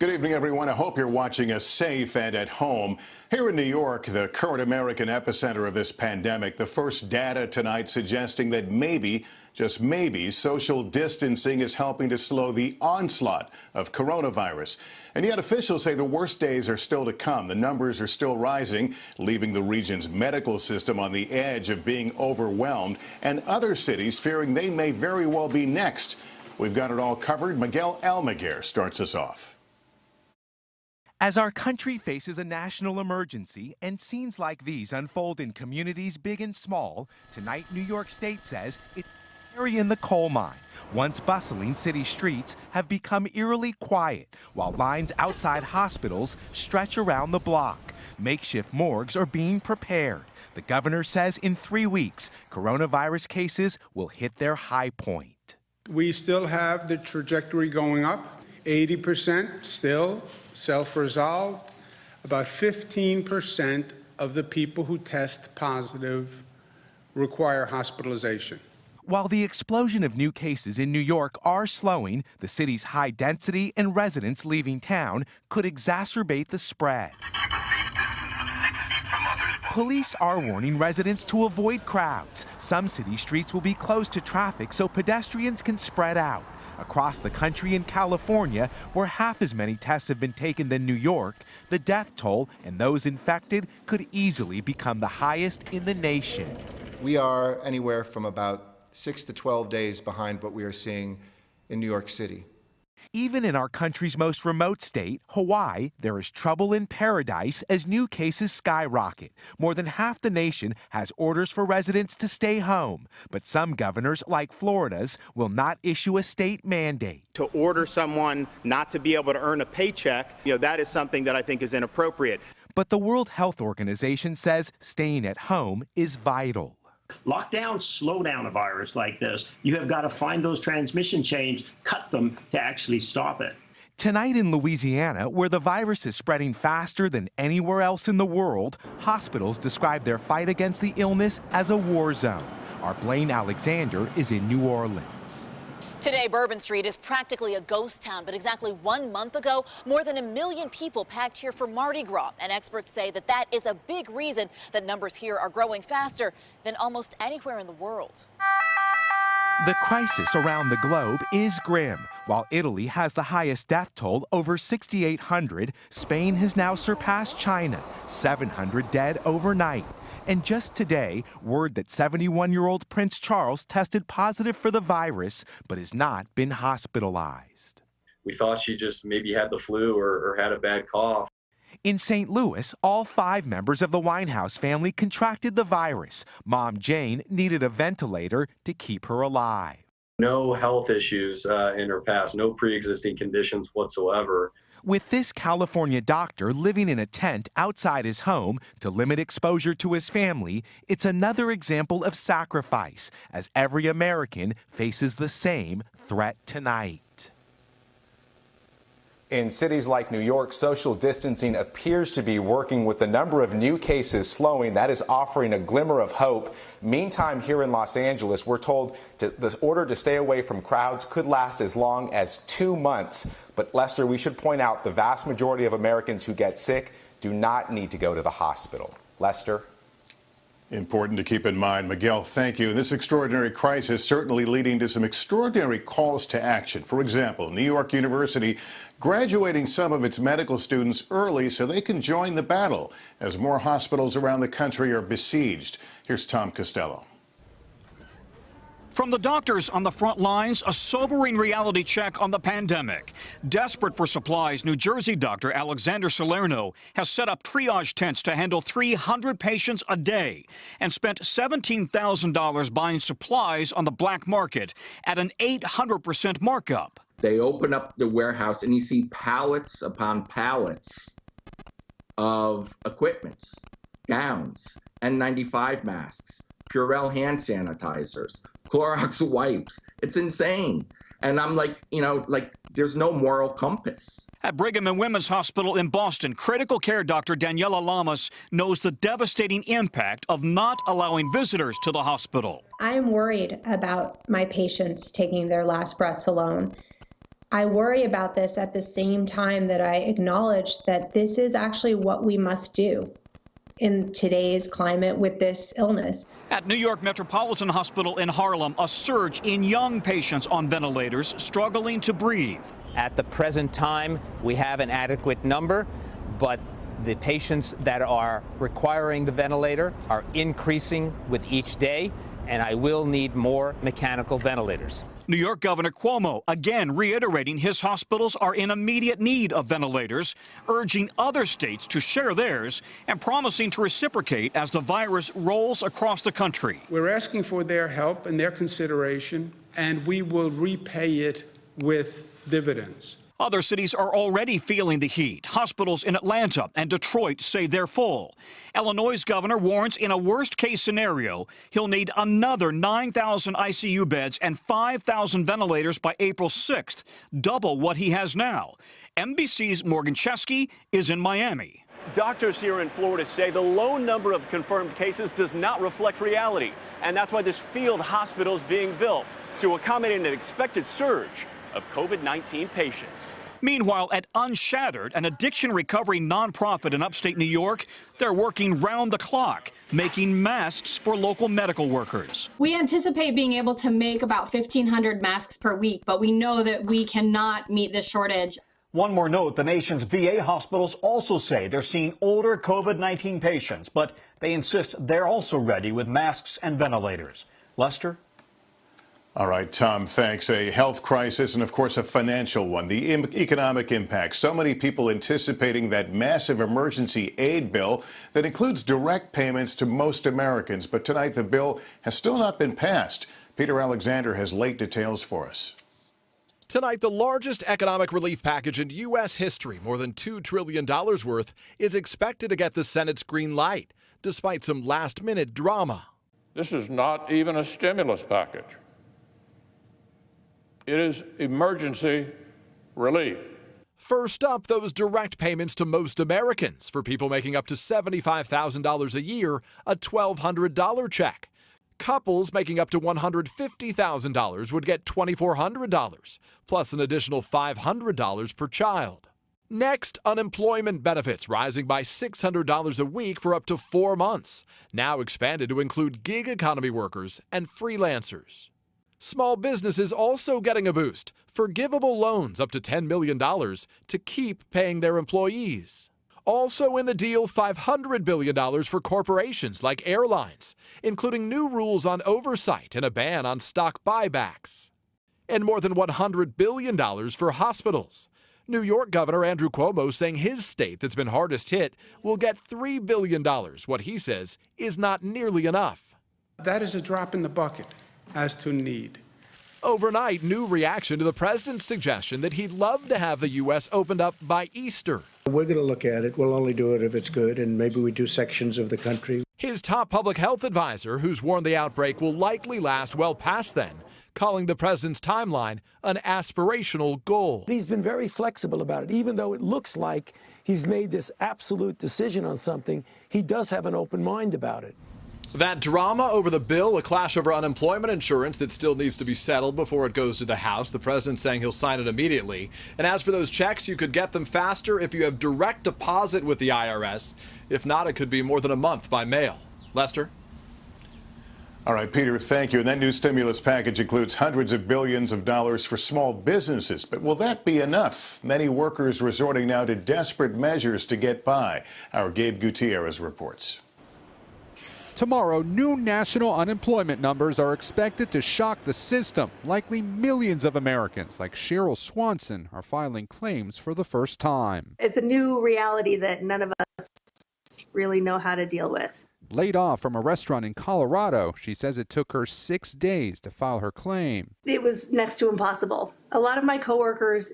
Good evening, everyone. I hope you're watching us safe and at home. Here in New York, the current American epicenter of this pandemic, the first data tonight suggesting that maybe, just maybe, social distancing is helping to slow the onslaught of coronavirus. And yet officials say the worst days are still to come. The numbers are still rising, leaving the region's medical system on the edge of being overwhelmed, and other cities fearing they may very well be next. We've got it all covered. Miguel Almaguer starts us off. As our country faces a national emergency and scenes like these unfold in communities big and small, tonight New York State says it's an area in the coal mine. Once bustling city streets have become eerily quiet, while lines outside hospitals stretch around the block. Makeshift morgues are being prepared. The governor says in 3 weeks, coronavirus cases will hit their high point. We still have the trajectory going up, 80% still self-resolved. About 15% of the people who test positive require hospitalization. While the explosion of new cases in New York are slowing, the city's high density and residents leaving town could exacerbate the spread. Police are warning residents to avoid crowds. Some city streets will be closed to traffic so pedestrians can spread out. Across the country in California, where half as many tests have been taken than New York, the death toll and those infected could easily become the highest in the nation. We are anywhere from about 6 to 12 days behind what we are seeing in New York City. Even in our country's most remote state, Hawaii, there is trouble in paradise as new cases skyrocket. More than half the nation has orders for residents to stay home. But some governors, like Florida's, will not issue a state mandate. To order someone not to be able to earn a paycheck, that is something that I think is inappropriate. But the World Health Organization says staying at home is vital. Lockdowns slow down a virus like this. You have got to find those transmission chains, cut them to actually stop it. Tonight in Louisiana, where the virus is spreading faster than anywhere else in the world, hospitals describe their fight against the illness as a war zone. Our Blaine Alexander is in New Orleans. Today, Bourbon Street is practically a ghost town, but exactly 1 month ago, more than 1 million people packed here for Mardi Gras. And experts say that is a big reason that numbers here are growing faster than almost anywhere in the world. The crisis around the globe is grim. While Italy has the highest death toll, over 6,800, Spain has now surpassed China, 700 dead overnight. And just today, word that 71-year-old Prince Charles tested positive for the virus, but has not been hospitalized. We thought she just maybe had the flu or had a bad cough. In St. Louis, all 5 members of the Winehouse family contracted the virus. Mom Jane needed a ventilator to keep her alive. No health issues in her past, no pre-existing conditions whatsoever. With this California doctor living in a tent outside his home to limit exposure to his family, it's another example of sacrifice as every American faces the same threat tonight. In cities like New York, social distancing appears to be working. With the number of new cases slowing, that is offering a glimmer of hope. Meantime, here in Los Angeles, we're told the order to stay away from crowds could last as long as 2 months. But Lester, we should point out the vast majority of Americans who get sick do not need to go to the hospital. Lester? Important to keep in mind. Miguel, thank you. This extraordinary crisis certainly leading to some extraordinary calls to action. For example, New York University graduating some of its medical students early so they can join the battle as more hospitals around the country are besieged. Here's Tom Costello. From the doctors on the front lines, a sobering reality check on the pandemic. Desperate for supplies, New Jersey doctor Alexander Salerno has set up triage tents to handle 300 patients a day and spent $17,000 buying supplies on the black market at an 800% markup. They open up the warehouse and you see pallets upon pallets of equipments, gowns, N95 masks, Purell hand sanitizers, Clorox wipes. It's insane. And I'm like, there's no moral compass. At Brigham and Women's Hospital in Boston, critical care doctor Daniela Lamas knows the devastating impact of not allowing visitors to the hospital. I am worried about my patients taking their last breaths alone. I worry about this at the same time that I acknowledge that this is actually what we must do in today's climate with this illness. At New York Metropolitan Hospital in Harlem, a surge in young patients on ventilators struggling to breathe. At the present time, we have an adequate number, but the patients that are requiring the ventilator are increasing with each day, and I will need more mechanical ventilators. New York Governor Cuomo again reiterating his hospitals are in immediate need of ventilators, urging other states to share theirs and promising to reciprocate as the virus rolls across the country. We're asking for their help and their consideration, and we will repay it with dividends. Other cities are already feeling the heat. Hospitals in Atlanta and Detroit say they're full. Illinois' governor warns in a worst-case scenario, he'll need another 9,000 ICU beds and 5,000 ventilators by April 6th, double what he has now. NBC's Morgan Chesky is in Miami. Doctors here in Florida say the low number of confirmed cases does not reflect reality, and that's why this field hospital is being built to accommodate an expected surge of COVID-19 patients. Meanwhile, at Unshattered, an addiction recovery nonprofit in upstate New York, they're working round the clock, making masks for local medical workers. We anticipate being able to make about 1,500 masks per week, but we know that we cannot meet this shortage. One more note, the nation's VA hospitals also say they're seeing older COVID-19 patients, but they insist they're also ready with masks and ventilators. Lester? All right, Tom, thanks. A health crisis and, of course, a financial one. The economic impact. So many people anticipating that massive emergency aid bill that includes direct payments to most Americans. But tonight, the bill has still not been passed. Peter Alexander has late details for us. Tonight, the largest economic relief package in U.S. history, more than $2 trillion worth, is expected to get the Senate's green light, despite some last-minute drama. This is not even a stimulus package. It is emergency relief. First up, those direct payments to most Americans. For people making up to $75,000 a year, a $1,200 check. Couples making up to $150,000 would get $2,400, plus an additional $500 per child. Next, unemployment benefits rising by $600 a week for up to 4 months, now expanded to include gig economy workers and freelancers. Small businesses also getting a boost, forgivable loans up to $10 million to keep paying their employees. Also in the deal, $500 billion for corporations like airlines, including new rules on oversight and a ban on stock buybacks. And more than $100 billion for hospitals. New York Governor Andrew Cuomo saying his state that's been hardest hit will get $3 billion, what he says is not nearly enough. That is a drop in the bucket as to need. Overnight, new reaction to the president's suggestion that he'd love to have the U.S. opened up by Easter. We're going to look at it. We'll only do it if it's good, and maybe we do sections of the country. His top public health advisor, who's warned the outbreak will likely last well past then, calling the president's timeline an aspirational goal. He's been very flexible about it. Even though it looks like he's made this absolute decision on something, he does have an open mind about it. That drama over the bill, a clash over unemployment insurance that still needs to be settled before it goes to the House. The president saying he'll sign it immediately. And as for those checks, you could get them faster if you have direct deposit with the IRS. If not, it could be more than a month by mail. Lester? All right, Peter, thank you. And that new stimulus package includes hundreds of billions of dollars for small businesses. But will that be enough? Many workers resorting now to desperate measures to get by. Our Gabe Gutierrez reports. Tomorrow, new national unemployment numbers are expected to shock the system. Likely millions of Americans, like Cheryl Swanson, are filing claims for the first time. It's a new reality that none of us really know how to deal with. Laid off from a restaurant in Colorado, she says it took her 6 days to file her claim. It was next to impossible. A lot of my coworkers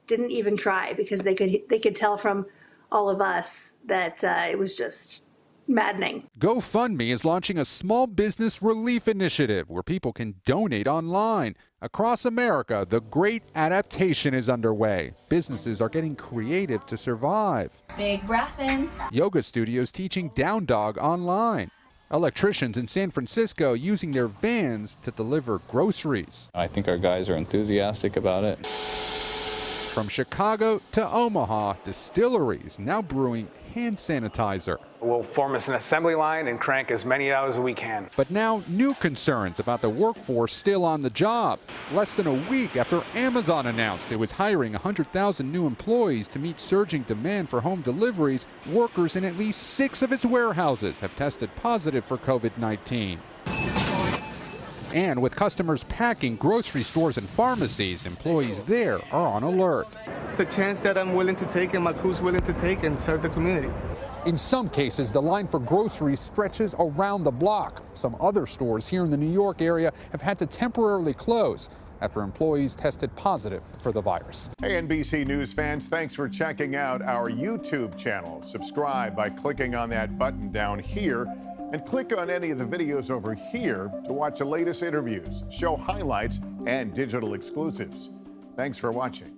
didn't even try because they could tell from all of us that it was just maddening. GoFundMe is launching a small business relief initiative where people can donate online. Across America, the great adaptation is underway. Businesses are getting creative to survive. Big breath in. Yoga studios teaching down dog online. Electricians in San Francisco using their vans to deliver groceries. I think our guys are enthusiastic about it. From Chicago to Omaha, distilleries now brewing hand sanitizer. We'll form us an assembly line and crank as many out as we can. But now new concerns about the workforce still on the job. Less than a week after Amazon announced it was hiring 100,000 new employees to meet surging demand for home deliveries, workers in at least 6 of its warehouses have tested positive for COVID-19. And with customers packing grocery stores and pharmacies, employees there are on alert. It's a chance that I'm willing to take and my crew's willing to take and serve the community. In some cases, the line for groceries stretches around the block. Some other stores here in the New York area have had to temporarily close after employees tested positive for the virus. Hey, NBC News fans, thanks for checking out our YouTube channel. Subscribe by clicking on that button down here, and click on any of the videos over here to watch the latest interviews, show highlights, and digital exclusives. Thanks for watching.